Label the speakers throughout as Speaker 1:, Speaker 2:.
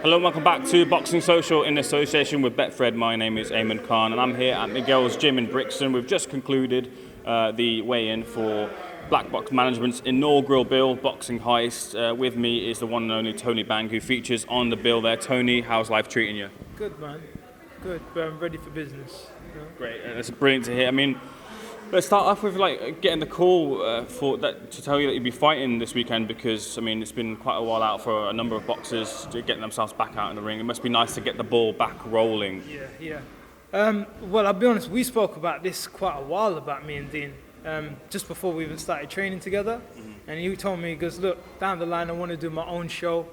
Speaker 1: Hello and welcome back to Boxing Social in association with Betfred. My name is Ayman Khan and I'm here at Miguel's Gym in Brixton. We've just concluded the weigh-in for Black Box Management's inaugural bill, Boxing Heist. With me is the one and only Tony Bange, who features on the bill there. Tony, how's life treating you?
Speaker 2: Good, man. Good, but I'm ready for business. You know?
Speaker 1: Great, that's brilliant to hear. I mean, let's start off with getting the call to tell you that you'll be fighting this weekend, because I mean it's been quite a while out for a number of boxers to getting themselves back out in the ring. It must be nice to get the ball back rolling.
Speaker 2: Yeah. Well, I'll be honest. We spoke about this quite a while, about me and Dean, just before we even started training together. And he told me, he goes, look, down the line I want to do my own show.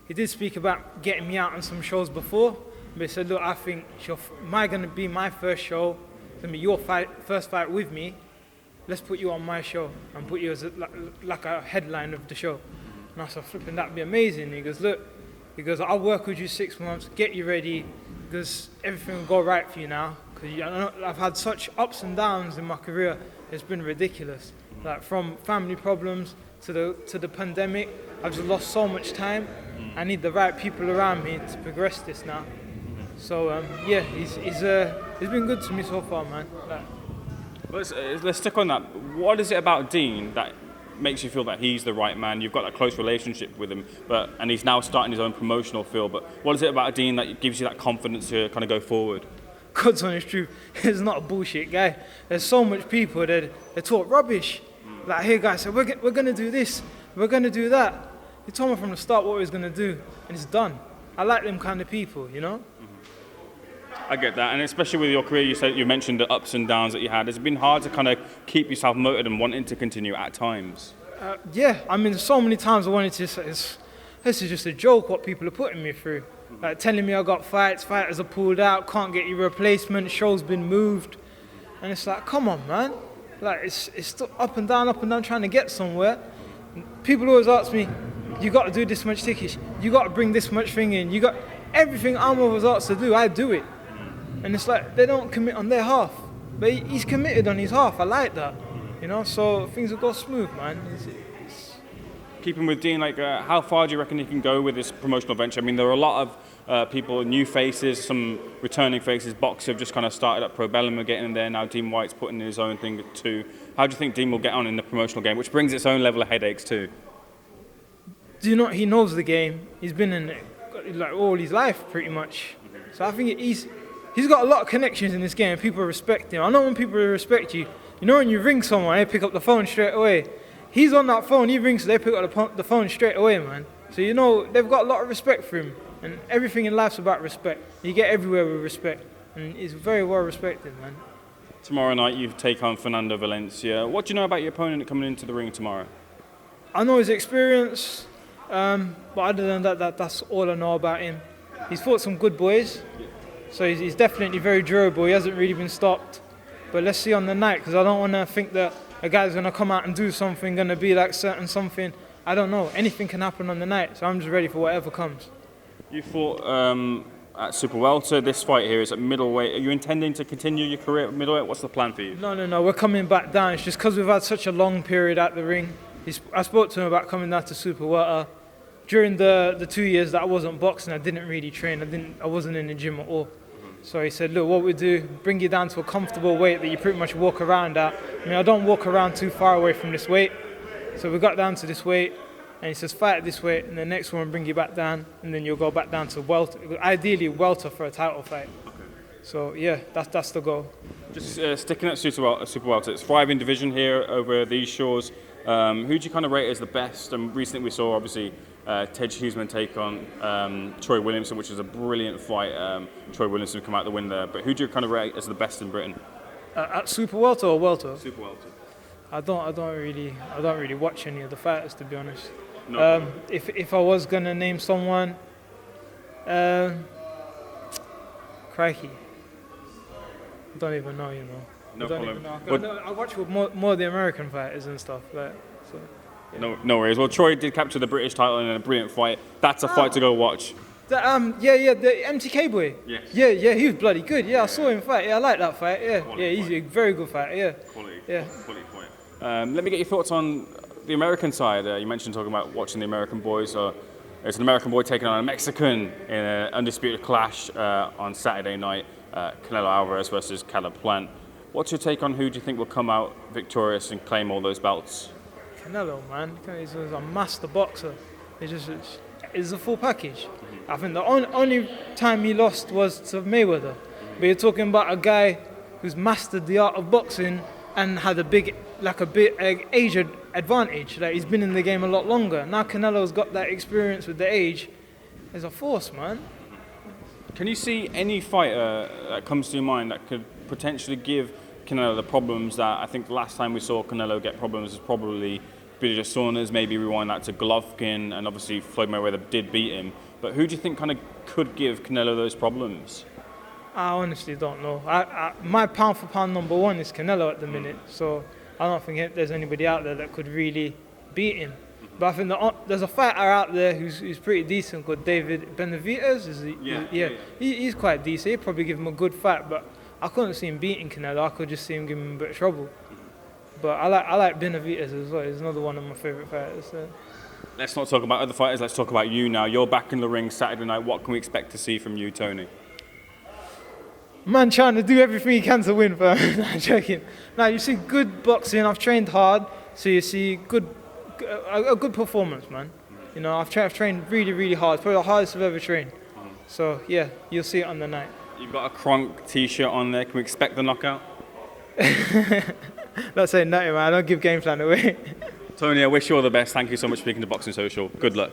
Speaker 2: He did speak about getting me out on some shows before, but he said, look, I think going to be my first show. It's going to be your first fight with me. Let's put you on my show and put you as like a headline of the show. And I said, flipping, that'd be amazing. He goes, look, I'll work with you 6 months, get you ready, because everything will go right for you now. Because I've had such ups and downs in my career, it's been ridiculous. Like from family problems to the pandemic, I've just lost so much time. I need the right people around me to progress this now. So he's been good to me so far, man.
Speaker 1: Let's stick on that. What is it about Dean that makes you feel that he's the right man? You've got a close relationship with him, and he's now starting his own promotional field. But what is it about Dean that gives you that confidence to kind of go forward?
Speaker 2: God's honest truth, he's not a bullshit guy. There's so much people that they talk rubbish. Like, here guys say, we're going to do this, we're going to do that. He told me from the start what he was going to do, and it's done. I like them kind of people, you know?
Speaker 1: I get that, and especially with your career, you mentioned the ups and downs that you had. It's been hard to kind of keep yourself motivated and wanting to continue at times.
Speaker 2: Yeah, I mean, so many times I wanted to say, this is just a joke what people are putting me through. Like telling me I got fights, fighters are pulled out, can't get your replacement, show's been moved. And it's like, come on, man. Like, it's still up and down, trying to get somewhere. People always ask me, you got to do this much tickets, you got to bring this much thing in, you got everything I'm always asked to do, I do it. And it's like, they don't commit on their half. But he's committed on his half, I like that. You know, so things will go smooth, man.
Speaker 1: Keeping with Dean, how far do you reckon he can go with this promotional venture? I mean, there are a lot of people, new faces, some returning faces. Boxer have just kind of started up, Pro Bellum are getting in there now. Dean Whyte's putting in his own thing too. How do you think Dean will get on in the promotional game, which brings its own level of headaches too?
Speaker 2: Do you know, he knows the game. He's been in it like all his life, pretty much. So I think he's got a lot of connections in this game. People respect him. I know when people respect you, you know when you ring someone, they pick up the phone straight away. He's on that phone, he rings, so they pick up the phone straight away, man. So you know, they've got a lot of respect for him. And everything in life's about respect. You get everywhere with respect. And he's very well respected, man.
Speaker 1: Tomorrow night you take on Fernando Valencia. What do you know about your opponent coming into the ring tomorrow?
Speaker 2: I know his experience, but other than that, that's all I know about him. He's fought some good boys, so he's definitely very durable. He hasn't really been stopped. But let's see on the night, because I don't want to think that a guy's going to come out and do something, going to be like certain something. I don't know. Anything can happen on the night, so I'm just ready for whatever comes.
Speaker 1: You fought at Super Welter. This fight here is at middleweight. Are you intending to continue your career at middleweight? What's the plan for you?
Speaker 2: No. We're coming back down. It's just because we've had such a long period at the ring. I spoke to him about coming down to Super Welter. During the 2 years that I wasn't boxing, I didn't really train. I wasn't in the gym at all. So he said, look, what we do, bring you down to a comfortable weight that you pretty much walk around at. I mean, I don't walk around too far away from this weight. So we got down to this weight, and he says, fight at this weight, and the next one will bring you back down, and then you'll go back down to welter, ideally welter for a title fight. Okay. So yeah, that's the goal.
Speaker 1: Just sticking at Super Welter, it's thriving division here over these shores. Who do you kind of rate as the best? And recently we saw, obviously, Ted Huseman take on Troy Williamson, which is a brilliant fight. Troy Williamson come out the win there. But who do you kind of rate as the best in Britain?
Speaker 2: At Super Welter or Welter?
Speaker 1: Super Welter.
Speaker 2: I don't really watch any of the fighters, to be honest.
Speaker 1: No.
Speaker 2: If I was gonna name someone, crikey, I don't even know.
Speaker 1: No problem.
Speaker 2: I watch with more the American fighters and stuff. So.
Speaker 1: Yeah. No worries. Well, Troy did capture the British title in a brilliant fight. That's a fight to go watch.
Speaker 2: The MTK boy.
Speaker 1: Yes.
Speaker 2: Yeah, he was bloody good. Yeah, I saw him fight. Yeah, I like that fight. Yeah, he's a very good fighter. Yeah.
Speaker 1: Quality
Speaker 2: Yeah.
Speaker 1: Let me get your thoughts on the American side. You mentioned talking about watching the American boys. It's an American boy taking on a Mexican in an undisputed clash on Saturday night. Canelo Alvarez versus Canelo-Plant. What's your take on who do you think will come out victorious and claim all those belts?
Speaker 2: Canelo, man, he's a master boxer. It's a full package. I think the only time he lost was to Mayweather. But you're talking about a guy who's mastered the art of boxing and had a big age advantage. Like, he's been in the game a lot longer. Now Canelo's got that experience with the age. He's a force, man.
Speaker 1: Can you see any fighter that comes to your mind that could potentially give Canelo the problems that I think the last time we saw Canelo get problems was probably Billy Saunders, maybe rewind that to Golovkin, and obviously Floyd Mayweather did beat him. But who do you think kind of could give Canelo those problems?
Speaker 2: I honestly don't know. My pound for pound number one is Canelo at the minute, so I don't think there's anybody out there that could really beat him. But I think there's a fighter out there who's pretty decent called David Benavidez. He's quite decent. He'd probably give him a good fight, but I couldn't see him beating Canelo. I could just see him giving him a bit of trouble. But I like Benavidez as well. He's another one of my favourite fighters. So.
Speaker 1: Let's not talk about other fighters. Let's talk about you now. You're back in the ring Saturday night. What can we expect to see from you, Tony?
Speaker 2: Man trying to do everything he can to win, fam. No, I'm joking. Now, you see good boxing. I've trained hard, so you see a good performance, man. You know, I've trained really, really hard. Probably the hardest I've ever trained. So, yeah, you'll see it on the night.
Speaker 1: You've got a Kronk t-shirt on there. Can we expect the knockout?
Speaker 2: Not saying nothing, man. I don't give game plan away.
Speaker 1: Tony, I wish you all the best. Thank you so much for speaking to Boxing Social. Good luck.